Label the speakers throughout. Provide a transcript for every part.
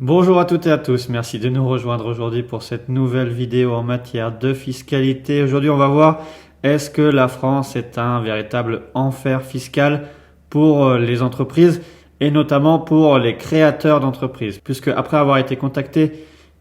Speaker 1: Bonjour à toutes et à tous, merci de nous rejoindre aujourd'hui pour cette nouvelle vidéo en matière de fiscalité. Aujourd'hui on va voir est-ce que la France est un véritable enfer fiscal pour les entreprises et notamment pour les créateurs d'entreprises. Puisque après avoir été contacté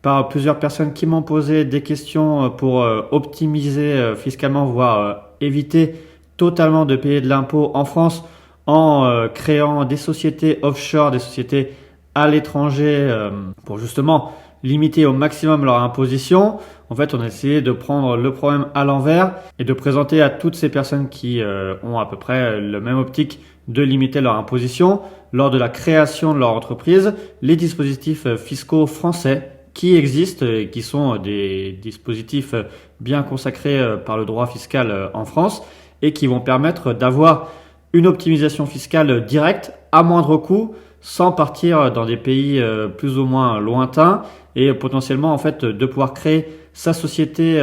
Speaker 1: par plusieurs personnes qui m'ont posé des questions pour optimiser fiscalement, voire éviter totalement de payer de l'impôt en France en créant des sociétés offshore, des sociétés à l'étranger pour justement limiter au maximum leur imposition. En fait, on a essayé de prendre le problème à l'envers et de présenter à toutes ces personnes qui ont à peu près le même optique de limiter leur imposition lors de la création de leur entreprise, les dispositifs fiscaux français qui existent et qui sont des dispositifs bien consacrés par le droit fiscal en France et qui vont permettre d'avoir une optimisation fiscale directe à moindre coût sans partir dans des pays plus ou moins lointains et potentiellement en fait de pouvoir créer sa société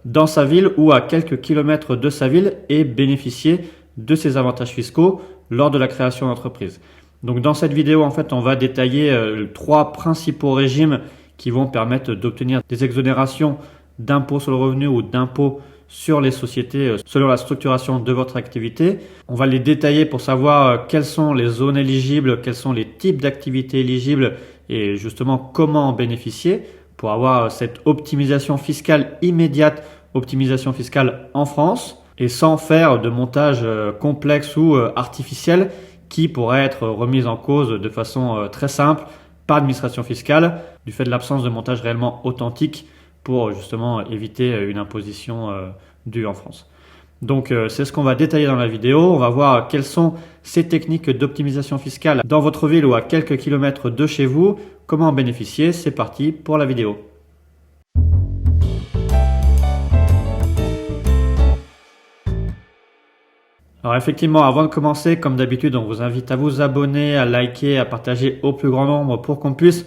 Speaker 1: dans sa ville ou à quelques kilomètres de sa ville et bénéficier de ces avantages fiscaux lors de la création d'entreprise. Donc dans cette vidéo en fait on va détailler trois principaux régimes qui vont permettre d'obtenir des exonérations d'impôts sur le revenu ou d'impôts sur les sociétés selon la structuration de votre activité. On va les détailler pour savoir quelles sont les zones éligibles, quels sont les types d'activités éligibles et justement comment en bénéficier pour avoir cette optimisation fiscale immédiate, optimisation fiscale en France et sans faire de montage complexe ou artificiel qui pourrait être remise en cause de façon très simple par l'administration fiscale du fait de l'absence de montage réellement authentique pour justement éviter une imposition due en France. Donc c'est ce qu'on va détailler dans la vidéo. On va voir quelles sont ces techniques d'optimisation fiscale dans votre ville ou à quelques kilomètres de chez vous. Comment en bénéficier? C'est parti pour la vidéo. Alors effectivement, avant de commencer, comme d'habitude, on vous invite à vous abonner, à liker, à partager au plus grand nombre pour qu'on puisse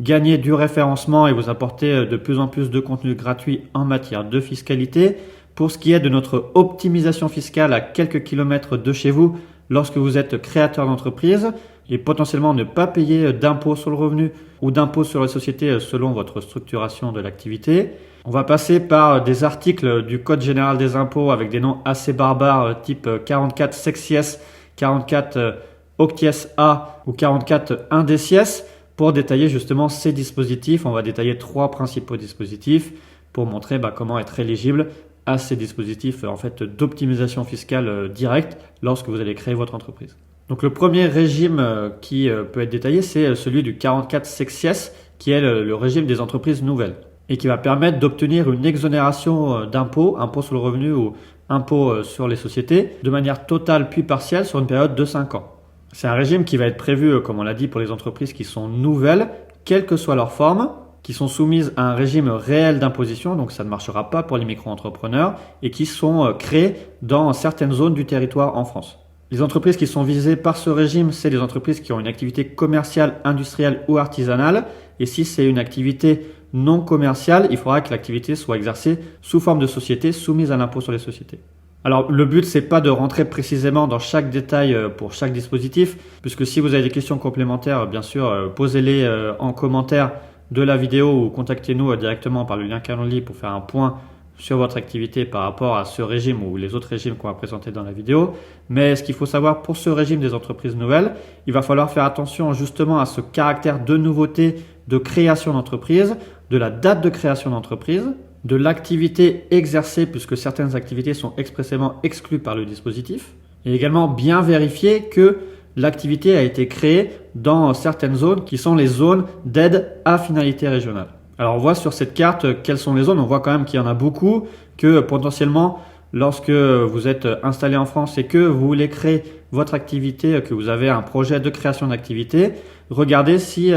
Speaker 1: gagner du référencement et vous apporter de plus en plus de contenu gratuit en matière de fiscalité. Pour ce qui est de notre optimisation fiscale à quelques kilomètres de chez vous, lorsque vous êtes créateur d'entreprise et potentiellement ne pas payer d'impôt sur le revenu ou d'impôt sur la société selon votre structuration de l'activité, on va passer par des articles du Code général des impôts avec des noms assez barbares type 44 sexies, 44 octies A ou 44 indécies. Pour détailler justement ces dispositifs, on va détailler trois principaux dispositifs pour montrer comment être éligible à ces dispositifs en fait, d'optimisation fiscale directe lorsque vous allez créer votre entreprise. Donc le premier régime qui peut être détaillé, c'est celui du 44 sexies, qui est le régime des entreprises nouvelles et qui va permettre d'obtenir une exonération d'impôt, impôt sur le revenu ou impôt sur les sociétés, de manière totale puis partielle sur une période de 5 ans. C'est un régime qui va être prévu, comme on l'a dit, pour les entreprises qui sont nouvelles, quelle que soit leur forme, qui sont soumises à un régime réel d'imposition, donc ça ne marchera pas pour les micro-entrepreneurs, et qui sont créées dans certaines zones du territoire en France. Les entreprises qui sont visées par ce régime, c'est les entreprises qui ont une activité commerciale, industrielle ou artisanale, et si c'est une activité non commerciale, il faudra que l'activité soit exercée sous forme de société soumise à l'impôt sur les sociétés. Alors le but c'est pas de rentrer précisément dans chaque détail pour chaque dispositif, puisque si vous avez des questions complémentaires, bien sûr posez-les en commentaire de la vidéo ou contactez-nous directement par le lien Calendly pour faire un point sur votre activité par rapport à ce régime ou les autres régimes qu'on va présenter dans la vidéo. Mais ce qu'il faut savoir pour ce régime des entreprises nouvelles, il va falloir faire attention justement à ce caractère de nouveauté de création d'entreprise, de la date de création d'entreprise, de l'activité exercée puisque certaines activités sont expressément exclues par le dispositif et également bien vérifier que l'activité a été créée dans certaines zones qui sont les zones d'aide à finalité régionale. Alors on voit sur cette carte quelles sont les zones, on voit quand même qu'il y en a beaucoup, que potentiellement lorsque vous êtes installé en France et que vous voulez créer votre activité, que vous avez un projet de création d'activité, regardez si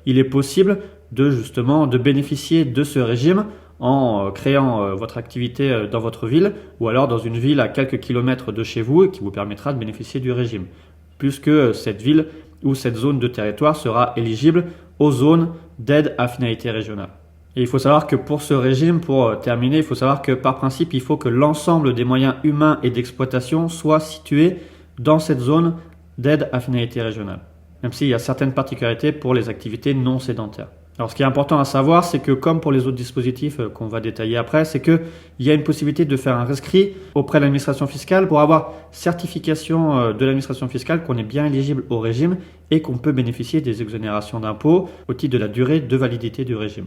Speaker 1: il est possible de bénéficier de ce régime en créant votre activité dans votre ville ou alors dans une ville à quelques kilomètres de chez vous et qui vous permettra de bénéficier du régime, puisque cette ville ou cette zone de territoire sera éligible aux zones d'aide à finalité régionale. Et il faut savoir que pour ce régime, pour terminer, il faut savoir que par principe, il faut que l'ensemble des moyens humains et d'exploitation soient situés dans cette zone d'aide à finalité régionale. même s'il y a certaines particularités pour les activités non sédentaires. Alors ce qui est important à savoir, c'est que comme pour les autres dispositifs qu'on va détailler après, c'est qu'il y a une possibilité de faire un rescrit auprès de l'administration fiscale pour avoir certification de l'administration fiscale qu'on est bien éligible au régime et qu'on peut bénéficier des exonérations d'impôts au titre de la durée de validité du régime.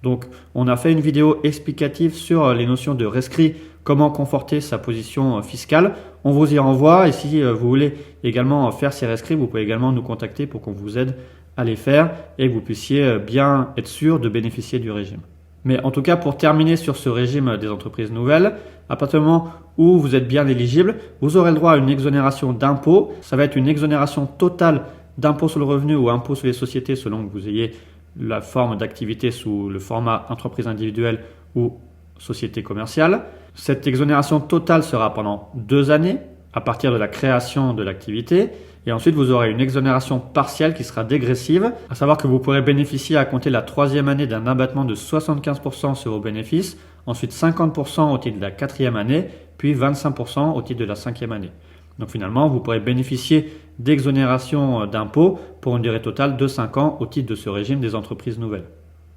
Speaker 1: Donc on a fait une vidéo explicative sur les notions de rescrit, comment conforter sa position fiscale. On vous y renvoie et si vous voulez également faire ces rescrits, vous pouvez également nous contacter pour qu'on vous aide à les faire et que vous puissiez bien être sûr de bénéficier du régime. Mais en tout cas, pour terminer sur ce régime des entreprises nouvelles, à partir du moment où vous êtes bien éligible, vous aurez le droit à une exonération d'impôt. Ça va être une exonération totale d'impôt sur le revenu ou impôt sur les sociétés selon que vous ayez la forme d'activité sous le format entreprise individuelle ou société commerciale. Cette exonération totale sera pendant 2 années à partir de la création de l'activité. Et ensuite, vous aurez une exonération partielle qui sera dégressive, à savoir que vous pourrez bénéficier à compter de la 3e année d'un abattement de 75% sur vos bénéfices, ensuite 50% au titre de la 4e année, puis 25% au titre de la 5e année. Donc finalement, vous pourrez bénéficier d'exonération d'impôts pour une durée totale de 5 ans au titre de ce régime des entreprises nouvelles,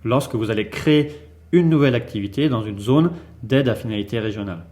Speaker 1: lorsque vous allez créer une nouvelle activité dans une zone d'aide à finalité régionale.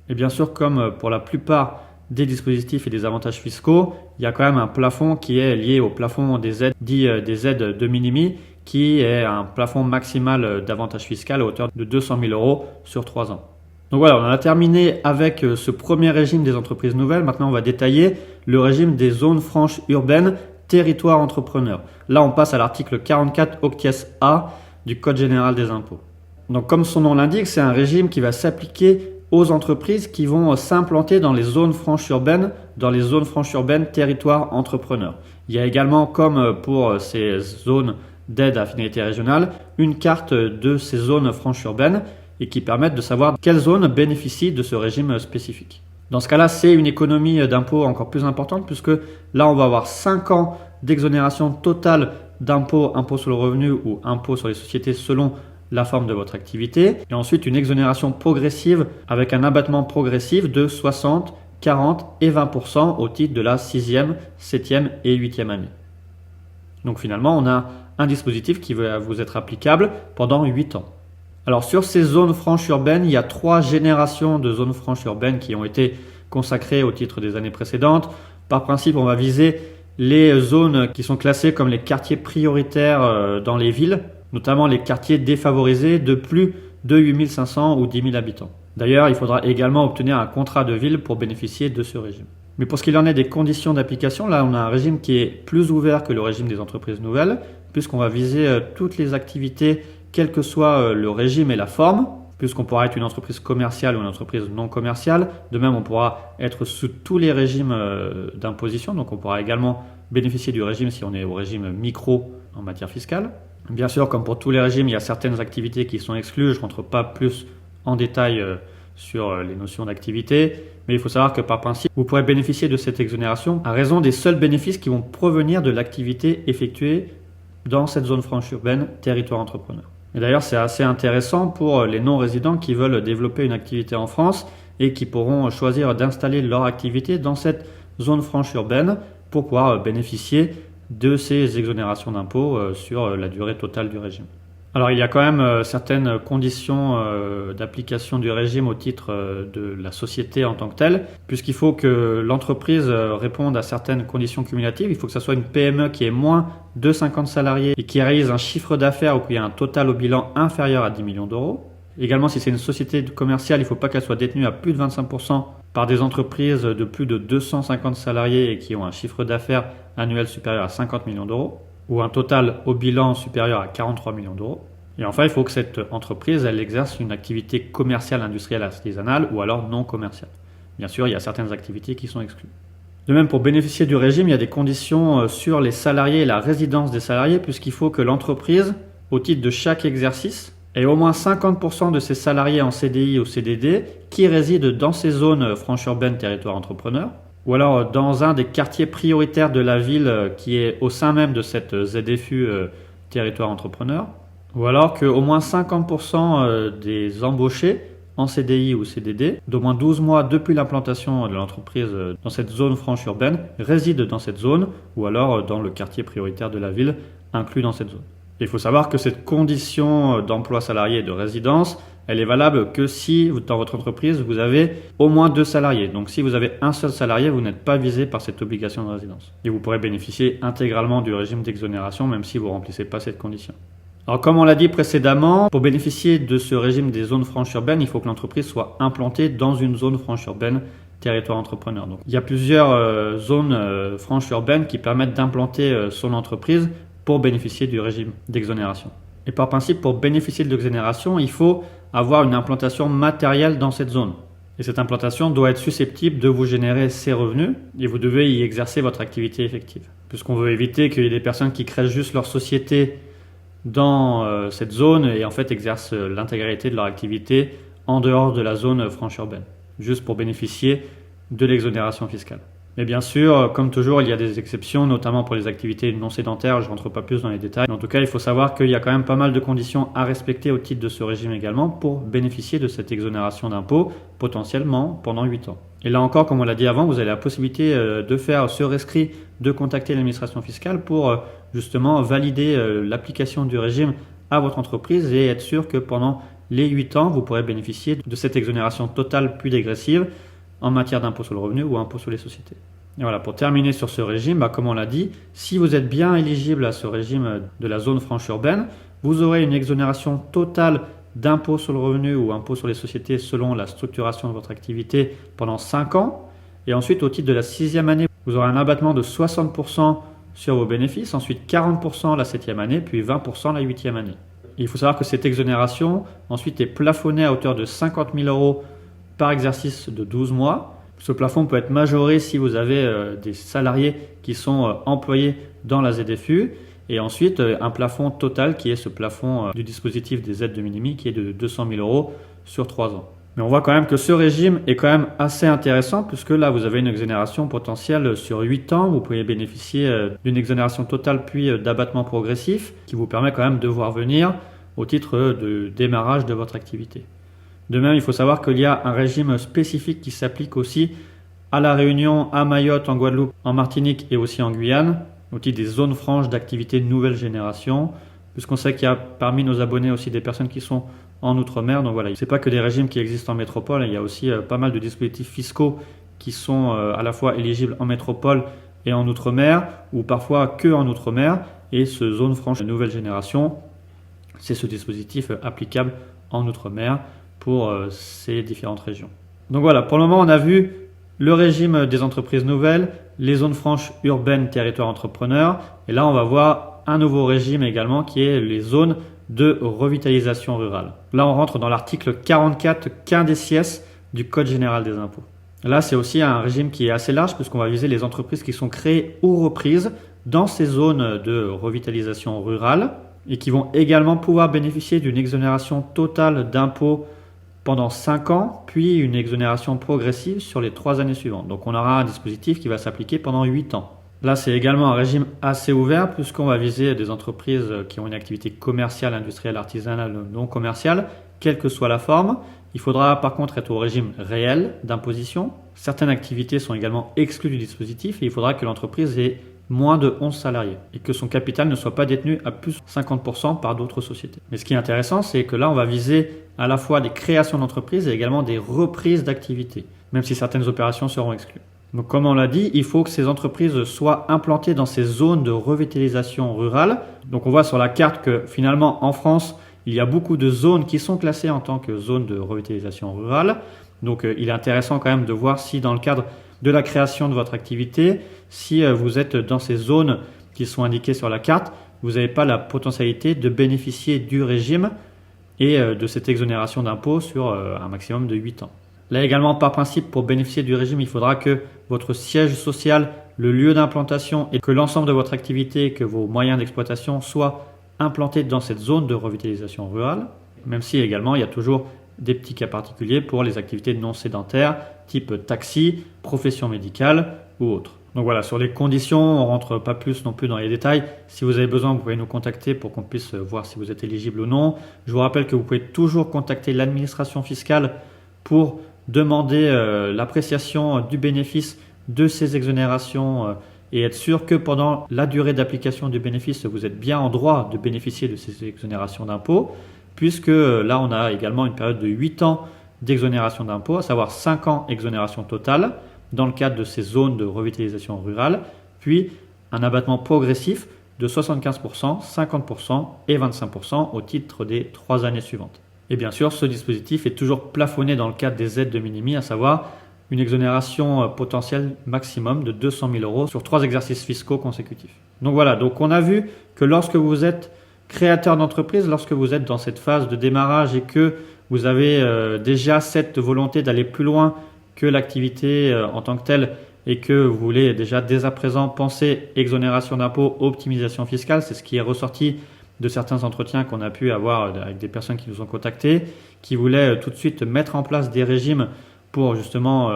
Speaker 1: Et bien sûr, comme pour la plupart des dispositifs et des avantages fiscaux, il y a quand même un plafond qui est lié au plafond des aides, dit des aides de minimis, qui est un plafond maximal d'avantages fiscal à hauteur de 200 000 € sur 3 ans. Donc voilà, on a terminé avec ce premier régime des entreprises nouvelles. Maintenant, on va détailler le régime des zones franches urbaines, territoire entrepreneur. Là, on passe à l'article 44 octies A du Code général des impôts. Donc comme son nom l'indique, c'est un régime qui va s'appliquer aux entreprises qui vont s'implanter dans les zones franches urbaines, territoire entrepreneur. Il y a également, comme pour ces zones d'aide à finalité régionale, une carte de ces zones franches urbaines et qui permettent de savoir quelles zones bénéficient de ce régime spécifique. Dans ce cas-là, c'est une économie d'impôt encore plus importante puisque là, on va avoir 5 ans d'exonération totale d'impôt, impôt sur le revenu ou impôt sur les sociétés selon la forme de votre activité, et ensuite une exonération progressive avec un abattement progressif de 60, 40 et 20% au titre de la 6e, 7e et 8e année. Donc finalement, on a un dispositif qui va vous être applicable pendant 8 ans. Alors sur ces zones franches urbaines, il y a 3 générations de zones franches urbaines qui ont été consacrées au titre des années précédentes. Par principe, on va viser les zones qui sont classées comme les quartiers prioritaires dans les villes, notamment les quartiers défavorisés de plus de 8 500 ou 10 000 habitants. D'ailleurs, il faudra également obtenir un contrat de ville pour bénéficier de ce régime. Mais pour ce qu'il en est des conditions d'application, là on a un régime qui est plus ouvert que le régime des entreprises nouvelles, puisqu'on va viser toutes les activités, quel que soit le régime et la forme, puisqu'on pourra être une entreprise commerciale ou une entreprise non commerciale. De même, on pourra être sous tous les régimes d'imposition, donc on pourra également bénéficier du régime si on est au régime micro en matière fiscale. Bien sûr, comme pour tous les régimes, il y a certaines activités qui sont exclues. Je ne rentre pas plus en détail sur les notions d'activité, mais il faut savoir que par principe, vous pourrez bénéficier de cette exonération à raison des seuls bénéfices qui vont provenir de l'activité effectuée dans cette zone franche urbaine, territoire entrepreneur. Et d'ailleurs, c'est assez intéressant pour les non-résidents qui veulent développer une activité en France et qui pourront choisir d'installer leur activité dans cette zone franche urbaine pour pouvoir bénéficier de ces exonérations d'impôts sur la durée totale du régime. Alors il y a quand même certaines conditions d'application du régime au titre de la société en tant que telle, puisqu'il faut que l'entreprise réponde à certaines conditions cumulatives. Il faut que ça soit une PME qui ait moins de 50 salariés et qui réalise un chiffre d'affaires ou qui a un total au bilan inférieur à 10 millions d'euros. Également, si c'est une société commerciale, il ne faut pas qu'elle soit détenue à plus de 25% par des entreprises de plus de 250 salariés et qui ont un chiffre d'affaires annuel supérieur à 50 millions d'euros, ou un total au bilan supérieur à 43 millions d'euros. Et enfin, il faut que cette entreprise elle exerce une activité commerciale, industrielle, artisanale ou alors non commerciale. Bien sûr, il y a certaines activités qui sont exclues. De même, pour bénéficier du régime, il y a des conditions sur les salariés et la résidence des salariés, puisqu'il faut que l'entreprise, au titre de chaque exercice, ait au moins 50% de ses salariés en CDI ou CDD qui résident dans ces zones franches urbaines, territoire entrepreneur, ou alors dans un des quartiers prioritaires de la ville qui est au sein même de cette ZFU territoire entrepreneur, ou alors qu'au moins 50% des embauchés en CDI ou CDD, d'au moins 12 mois depuis l'implantation de l'entreprise dans cette zone franche urbaine, réside dans cette zone ou alors dans le quartier prioritaire de la ville inclus dans cette zone. Il faut savoir que cette condition d'emploi salarié et de résidence, elle est valable que si dans votre entreprise, vous avez au moins 2 salariés. Donc si vous avez un seul salarié, vous n'êtes pas visé par cette obligation de résidence. Et vous pourrez bénéficier intégralement du régime d'exonération même si vous ne remplissez pas cette condition. Alors comme on l'a dit précédemment, pour bénéficier de ce régime des zones franches urbaines, il faut que l'entreprise soit implantée dans une zone franche urbaine territoire entrepreneur. Donc, il y a plusieurs zones franches urbaines qui permettent d'implanter son entreprise pour bénéficier du régime d'exonération. Et par principe, pour bénéficier de l'exonération, il faut avoir une implantation matérielle dans cette zone. Et cette implantation doit être susceptible de vous générer ces revenus et vous devez y exercer votre activité effective. Puisqu'on veut éviter qu'il y ait des personnes qui créent juste leur société dans cette zone et en fait exercent l'intégralité de leur activité en dehors de la zone franche urbaine, juste pour bénéficier de l'exonération fiscale. Mais bien sûr, comme toujours, il y a des exceptions, notamment pour les activités non sédentaires, je ne rentre pas plus dans les détails. Mais en tout cas, il faut savoir qu'il y a quand même pas mal de conditions à respecter au titre de ce régime également pour bénéficier de cette exonération d'impôt, potentiellement pendant 8 ans. Et là encore, comme on l'a dit avant, vous avez la possibilité de faire ce rescrit, de contacter l'administration fiscale pour justement valider l'application du régime à votre entreprise et être sûr que pendant les 8 ans, vous pourrez bénéficier de cette exonération totale plus dégressive en matière d'impôt sur le revenu ou impôt sur les sociétés. Et voilà, pour terminer sur ce régime, comme on l'a dit, si vous êtes bien éligible à ce régime de la zone franche urbaine, vous aurez une exonération totale d'impôt sur le revenu ou impôt sur les sociétés selon la structuration de votre activité pendant 5 ans. Et ensuite, au titre de la 6e année, vous aurez un abattement de 60% sur vos bénéfices, ensuite 40% la 7e année, puis 20% la 8e année. Et il faut savoir que cette exonération ensuite est plafonnée à hauteur de 50 000 € par exercice de 12 mois. Ce plafond peut être majoré si vous avez des salariés qui sont employés dans la ZFU. Et ensuite, un plafond total qui est ce plafond du dispositif des aides de minimis qui est de 200 000 € sur 3 ans. Mais on voit quand même que ce régime est quand même assez intéressant puisque là, vous avez une exonération potentielle sur 8 ans. Vous pouvez bénéficier d'une exonération totale puis d'abattement progressif qui vous permet quand même de voir venir au titre de démarrage de votre activité. De même, il faut savoir qu'il y a un régime spécifique qui s'applique aussi à La Réunion, à Mayotte, en Guadeloupe, en Martinique et aussi en Guyane, au titre des zones franches d'activité de nouvelle génération, puisqu'on sait qu'il y a parmi nos abonnés aussi des personnes qui sont en Outre-mer. Donc voilà, ce n'est pas que des régimes qui existent en métropole, il y a aussi pas mal de dispositifs fiscaux qui sont à la fois éligibles en métropole et en Outre-mer, ou parfois que en Outre-mer. Et ce zone franche de nouvelle génération, c'est ce dispositif applicable en Outre-mer pour ces différentes régions. Donc voilà, pour le moment, on a vu le régime des entreprises nouvelles, les zones franches urbaines, territoires entrepreneurs. Et là, on va voir un nouveau régime également qui est les zones de revitalisation rurale. Là, on rentre dans l'article 44 quindecies du Code général des impôts. Là, c'est aussi un régime qui est assez large puisqu'on va viser les entreprises qui sont créées ou reprises dans ces zones de revitalisation rurale et qui vont également pouvoir bénéficier d'une exonération totale d'impôts pendant 5 ans, puis une exonération progressive sur les 3 années suivantes. Donc on aura un dispositif qui va s'appliquer pendant 8 ans. Là, c'est également un régime assez ouvert puisqu'on va viser des entreprises qui ont une activité commerciale, industrielle, artisanale, non commerciale, quelle que soit la forme. Il faudra par contre être au régime réel d'imposition. Certaines activités sont également exclues du dispositif et il faudra que l'entreprise ait moins de 11 salariés et que son capital ne soit pas détenu à plus de 50% par d'autres sociétés. Mais ce qui est intéressant, c'est que là, on va viser à la fois des créations d'entreprises et également des reprises d'activités, même si certaines opérations seront exclues. Donc comme on l'a dit, il faut que ces entreprises soient implantées dans ces zones de revitalisation rurale. Donc on voit sur la carte que finalement en France, il y a beaucoup de zones qui sont classées en tant que zones de revitalisation rurale. Donc il est intéressant quand même de voir si dans le cadre de la création de votre activité, si vous êtes dans ces zones qui sont indiquées sur la carte, vous n'avez pas la potentialité de bénéficier du régime et de cette exonération d'impôt sur un maximum de 8 ans. Là également, par principe, pour bénéficier du régime, il faudra que votre siège social, le lieu d'implantation et que l'ensemble de votre activité, que vos moyens d'exploitation soient implantés dans cette zone de revitalisation rurale, même si également il y a toujours des petits cas particuliers pour les activités non sédentaires, type taxi, profession médicale ou autre. Donc voilà, sur les conditions, on ne rentre pas plus non plus dans les détails. Si vous avez besoin, vous pouvez nous contacter pour qu'on puisse voir si vous êtes éligible ou non. Je vous rappelle que vous pouvez toujours contacter l'administration fiscale pour demander l'appréciation du bénéfice de ces exonérations et être sûr que pendant la durée d'application du bénéfice, vous êtes bien en droit de bénéficier de ces exonérations d'impôts, puisque là, on a également une période de 8 ans d'exonération d'impôts, à savoir 5 ans exonération totale dans le cadre de ces zones de revitalisation rurale, puis un abattement progressif de 75%, 50% et 25% au titre des 3 années suivantes. Et bien sûr, ce dispositif est toujours plafonné dans le cadre des aides de minimis, à savoir une exonération potentielle maximum de 200 000 euros sur 3 exercices fiscaux consécutifs. Donc voilà, donc on a vu que lorsque vous êtes créateur d'entreprise, lorsque vous êtes dans cette phase de démarrage et que vous avez déjà cette volonté d'aller plus loin que l'activité en tant que telle et que vous voulez déjà dès à présent penser exonération d'impôts, optimisation fiscale, c'est ce qui est ressorti de certains entretiens qu'on a pu avoir avec des personnes qui nous ont contactés, qui voulaient tout de suite mettre en place des régimes pour justement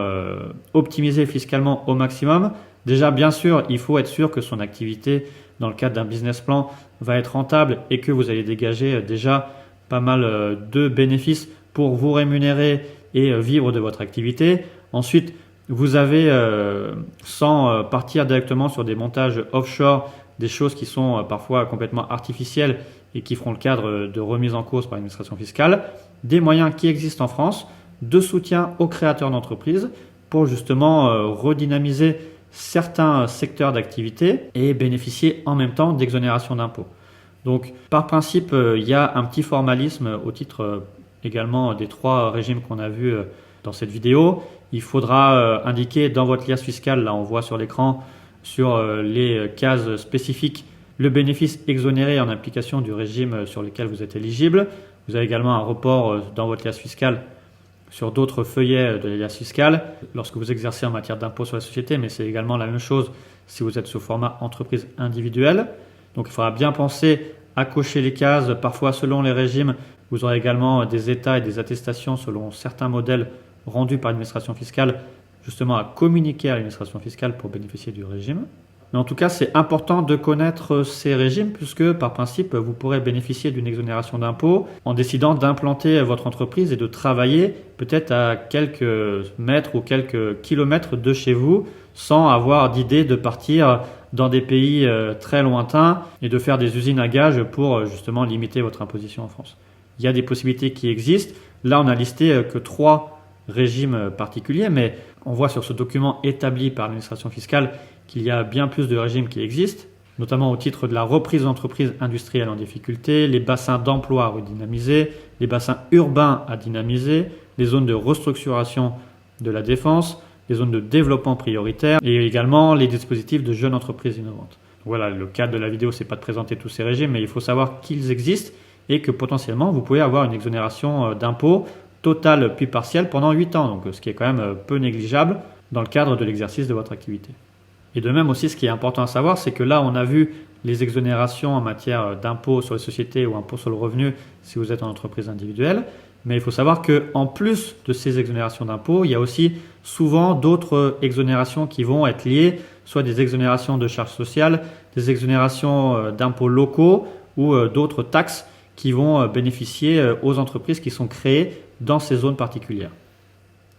Speaker 1: optimiser fiscalement au maximum. Déjà, bien sûr, il faut être sûr que son activité, dans le cadre d'un business plan, va être rentable et que vous allez dégager déjà pas mal de bénéfices pour vous rémunérer et vivre de votre activité. Ensuite, vous avez, sans partir directement sur des montages offshore, des choses qui sont parfois complètement artificielles et qui feront le cadre de remise en cause par l'administration fiscale, des moyens qui existent en France de soutien aux créateurs d'entreprises pour justement redynamiser certains secteurs d'activité et bénéficier en même temps d'exonération d'impôts. Donc, par principe, il y a un petit formalisme au titre également des 3 régimes qu'on a vus dans cette vidéo. Il faudra indiquer dans votre liasse fiscale, là on voit sur l'écran, sur les cases spécifiques, le bénéfice exonéré en application du régime sur lequel vous êtes éligible. Vous avez également un report dans votre liasse fiscale sur d'autres feuillets de la liasse fiscale lorsque vous exercez en matière d'impôt sur la société, mais c'est également la même chose si vous êtes sous format entreprise individuelle. Donc il faudra bien penser à cocher les cases. Parfois, selon les régimes, vous aurez également des états et des attestations selon certains modèles rendus par l'administration fiscale, justement à communiquer à l'administration fiscale pour bénéficier du régime. Mais en tout cas, c'est important de connaître ces régimes puisque par principe, vous pourrez bénéficier d'une exonération d'impôts en décidant d'implanter votre entreprise et de travailler peut-être à quelques mètres ou quelques kilomètres de chez vous sans avoir d'idée de partir dans des pays très lointains et de faire des usines à gages pour justement limiter votre imposition en France. Il y a des possibilités qui existent. Là, on n'a listé que 3 régimes particuliers, mais on voit sur ce document établi par l'administration fiscale qu'il y a bien plus de régimes qui existent, notamment au titre de la reprise d'entreprises industrielles en difficulté, les bassins d'emploi à redynamiser, les bassins urbains à dynamiser, les zones de restructuration de la défense, les zones de développement prioritaire et également les dispositifs de jeunes entreprises innovantes. Voilà, le cadre de la vidéo, c'est pas de présenter tous ces régimes, mais il faut savoir qu'ils existent et que potentiellement vous pouvez avoir une exonération d'impôts totale puis partielle pendant 8 ans, donc ce qui est quand même peu négligeable dans le cadre de l'exercice de votre activité. Et de même aussi, ce qui est important à savoir, c'est que là, on a vu les exonérations en matière d'impôts sur les sociétés ou impôts sur le revenu si vous êtes en entreprise individuelle. Mais il faut savoir qu'en plus de ces exonérations d'impôts, il y a aussi souvent d'autres exonérations qui vont être liées, soit des exonérations de charges sociales, des exonérations d'impôts locaux ou d'autres taxes qui vont bénéficier aux entreprises qui sont créées dans ces zones particulières.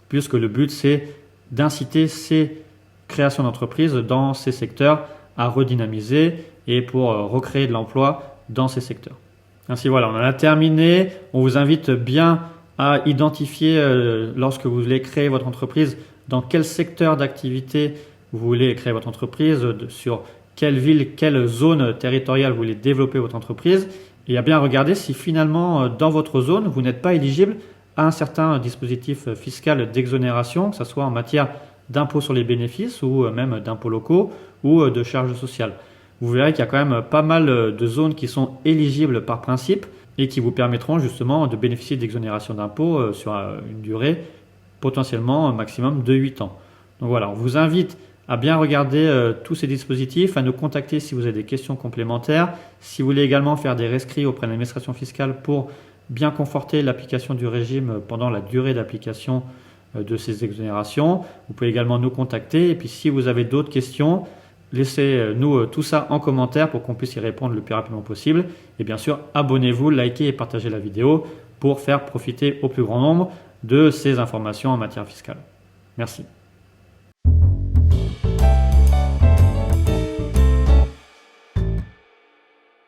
Speaker 1: Puisque le but, c'est d'inciter ces créations d'entreprises dans ces secteurs à redynamiser et pour recréer de l'emploi dans ces secteurs. Ainsi voilà, on en a terminé. On vous invite bien à identifier lorsque vous voulez créer votre entreprise, dans quel secteur d'activité vous voulez créer votre entreprise, sur quelle ville, quelle zone territoriale vous voulez développer votre entreprise, et à bien regarder si finalement dans votre zone vous n'êtes pas éligible à un certain dispositif fiscal d'exonération, que ce soit en matière d'impôts sur les bénéfices ou même d'impôts locaux ou de charges sociales. Vous verrez qu'il y a quand même pas mal de zones qui sont éligibles par principe et qui vous permettront justement de bénéficier d'exonération d'impôts sur une durée potentiellement maximum de 8 ans. Donc voilà, on vous invite à bien regarder tous ces dispositifs, à nous contacter si vous avez des questions complémentaires. Si vous voulez également faire des rescrits auprès de l'administration fiscale pour bien conforter l'application du régime pendant la durée d'application de ces exonérations. Vous pouvez également nous contacter. Et puis si vous avez d'autres questions, laissez-nous tout ça en commentaire pour qu'on puisse y répondre le plus rapidement possible. Et bien sûr, abonnez-vous, likez et partagez la vidéo pour faire profiter au plus grand nombre de ces informations en matière fiscale. Merci.